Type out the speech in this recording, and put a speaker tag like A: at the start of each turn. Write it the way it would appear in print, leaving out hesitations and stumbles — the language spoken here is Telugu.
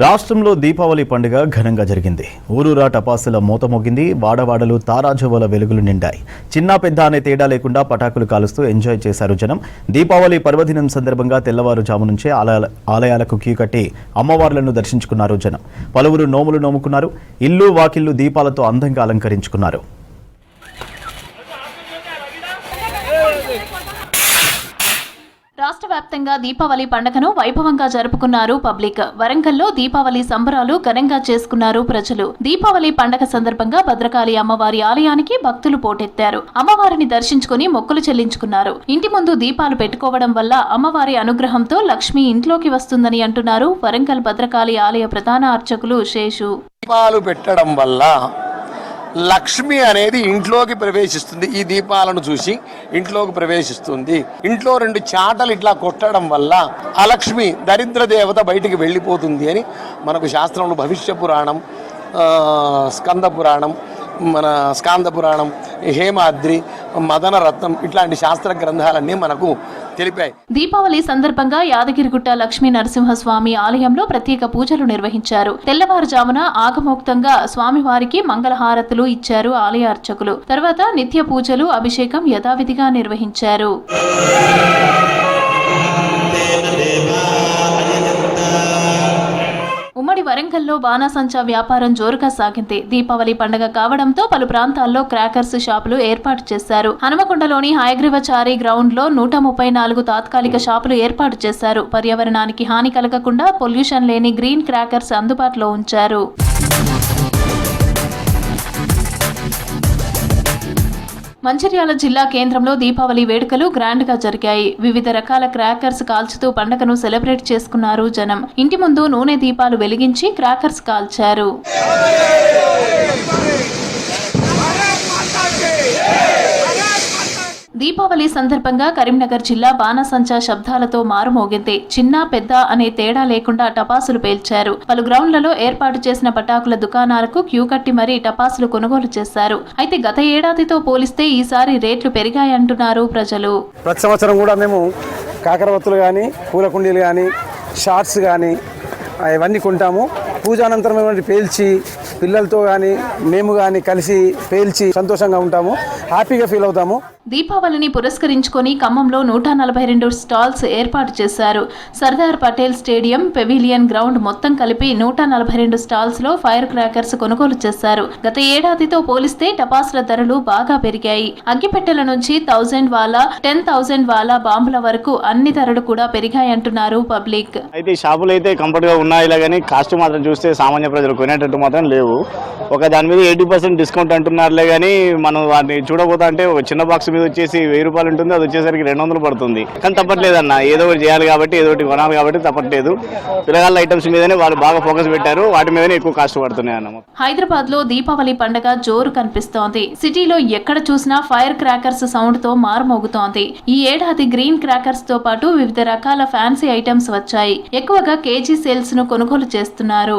A: రాష్ట్రంలో దీపావళి పండుగ ఘనంగా జరిగింది. ఊరూరా టపాసుల మోత మోగింది. వాడవాడలు తారాజువల వెలుగులు నిండాయి. చిన్న పెద్ద అనే తేడా లేకుండా పటాకులు కాలుస్తూ ఎంజాయ్ చేశారు జనం. దీపావళి పర్వదినం సందర్భంగా తెల్లవారుజాము నుంచే ఆలయాలకు క్యూ కట్టి అమ్మవార్లను దర్శించుకున్నారు జనం. పలువురు నోములు నోముకున్నారు. ఇల్లు వాకిళ్లు దీపాలతో అందంగా అలంకరించుకున్నారు.
B: రాష్ట్ర వ్యాప్తంగా దీపావళి పండుగను వైభవంగా జరుపుకున్నారు పబ్లిక్. వరంగల్లో దీపావళి సంబరాలు ఘనంగా చేసుకున్నారు ప్రజలు. దీపావళి పండుగ సందర్భంగా భద్రకాళి అమ్మవారి ఆలయానికి భక్తులు పోటెత్తారు. అమ్మవారిని దర్శించుకుని మొక్కులు చెల్లించుకున్నారు. ఇంటి ముందు దీపాలు పెట్టుకోవడం వల్ల అమ్మవారి అనుగ్రహంతో లక్ష్మి ఇంట్లోకి వస్తుందని అంటున్నారు వరంగల్ భద్రకాళి ఆలయ ప్రధాన అర్చకులు శేషు.
C: దీపాలు పెట్టడం వల్ల లక్ష్మి అనేది ఇంట్లోకి ప్రవేశిస్తుంది. ఈ దీపాలను చూసి ఇంట్లోకి ప్రవేశిస్తుంది. ఇంట్లో 2 చాటలు ఇట్లా కొట్టడం వల్ల అలక్ష్మి దరిద్ర దేవత బయటికి వెళ్ళిపోతుంది అని మనకు శాస్త్రంలో భవిష్య పురాణం, స్కంద పురాణం, మన స్కాంద పురాణం, హేమాద్రి, మదన రత్నం ఇట్లాంటి శాస్త్ర గ్రంథాలన్నీ మనకు తెలిపాయి.
B: దీపావళి సందర్భంగా యాదగిరిగుట్ట లక్ష్మీ నరసింహస్వామి ఆలయంలో ప్రత్యేక పూజలు నిర్వహించారు. తెల్లవారుజామున ఆగమోక్తంగా స్వామివారికి మంగళహారతులు ఇచ్చారు ఆలయ అర్చకులు. తర్వాత నిత్య పూజలు, అభిషేకం యథావిధిగా నిర్వహించారు. ఉమ్మడి వరంగల్లో బాణాసంచా వ్యాపారం జోరుగా సాగింది. దీపావళి పండుగ కావడంతో పలు ప్రాంతాల్లో క్రాకర్స్ షాపులు ఏర్పాటు చేశారు. హనుమకొండలోని హయగ్రీవచారి గ్రౌండ్ లో 134 తాత్కాలిక షాపులు ఏర్పాటు చేశారు. పర్యావరణానికి హాని కలగకుండా పొల్యూషన్ లేని గ్రీన్ క్రాకర్స్ అందుబాటులో ఉంచారు. మంచిర్యాల జిల్లా కేంద్రంలో దీపావళి వేడుకలు గ్రాండ్ గా జరిగాయి. వివిధ రకాల క్రాకర్స్ కాల్చుతూ పండుగను సెలబ్రేట్ చేసుకున్నారు జనం. ఇంటి ముందు నూనె దీపాలు వెలిగించి క్రాకర్స్ కాల్చారు. దీపావళి సందర్భంగా కరీంనగర్ జిల్లా బాణాసంచా శబ్దాలతో మారుమోగింది. చిన్న పెద్ద అనే తేడా లేకుండా టపాసులు పేల్చారు. పలు గ్రౌండ్లలో ఏర్పాటు చేసిన పటాకుల దుకాణాలకు క్యూ కట్టి మరీ టపాసులు కొనుగోలు చేశారు. అయితే గత ఏడాదితో పోలిస్తే ఈసారి రేట్లు పెరిగాయంటున్నారు ప్రజలు.
D: ప్రతి సంవత్సరం కూడా మేము కాకరవత్తులు కానీ, పూల కుండీలు కానీ, షార్ట్స్ కానీ ఇవన్నీ కొంటాము. పూజానంతరం ఏమంటే పేల్చి పిల్లలతో కానీ మేము కానీ కలిసి పేల్చి సంతోషంగా ఉంటాము, హ్యాపీగా ఫీల్ అవుతాము.
B: దీపావళిని పురస్కరించుకొని ఖమ్మంలో 142 స్టాల్స్ ఏర్పాటు చేశారు. Sardar Patel stadium, pavilion ground మొత్తం కలిపి 142 స్టాల్స్ లో ఫైర్ క్రాకర్స్ కొనుగోలు చేశారు. గత ఏడాదితో పోలిస్తే టపాసుల ధరలు బాగా పెరిగాయి. అగ్గిపెట్టెల నుంచి 1000 వాలా, 10,000 వాలా బాంబుల వరకు అన్ని ధరలు కూడా పెరిగాయంటున్నారు పబ్లిక్.
E: అయితే షాపులు అయితే కంఫర్ట్ గా ఉన్నాయి కానీ కాస్ట్ మాత్రం చూస్తే సామాన్య ప్రజలు కొనేటట్టు మాత్రం లేవు. ఒక దాని మీద 80% డిస్కౌంట్ అంటున్నారులే కానీ మనం వాటిని చూడబోతా అంటే ఒక చిన్న బాక్స్ మీద వచ్చేసి 1000 రూపాయలు ఉంటుంది, అది వచ్చేసరికి 200 పడుతుంది. కానీ తప్పట్లేదన్న, ఏదో ఒకటి చేయాలి కాబట్టి, ఏదో ఒకటి కొనాలి కాబట్టి తప్పట్లేదు. పిల్లగాళ్ళ ఐటమ్స్ మీదనే వాళ్ళు బాగా ఫోకస్ పెట్టారు, వాటి మీదనే ఎక్కువ కాస్ట్ పడుతున్నాయి అన్న.
B: హైదరాబాద్ లో దీపావళి పండుగ జోరు కనిపిస్తోంది. సిటీలో ఎక్కడ చూసినా ఫైర్ క్రాకర్స్ సౌండ్ తో మారుమోగుతోంది. ఈ ఏడాది గ్రీన్ క్రాకర్స్ తో పాటు వివిధ రకాల ఫ్యాన్సీ ఐటమ్స్ వచ్చాయి. ఎక్కువగా కేజీ సేల్స్ ను కొనుగోలు చేస్తున్నారు.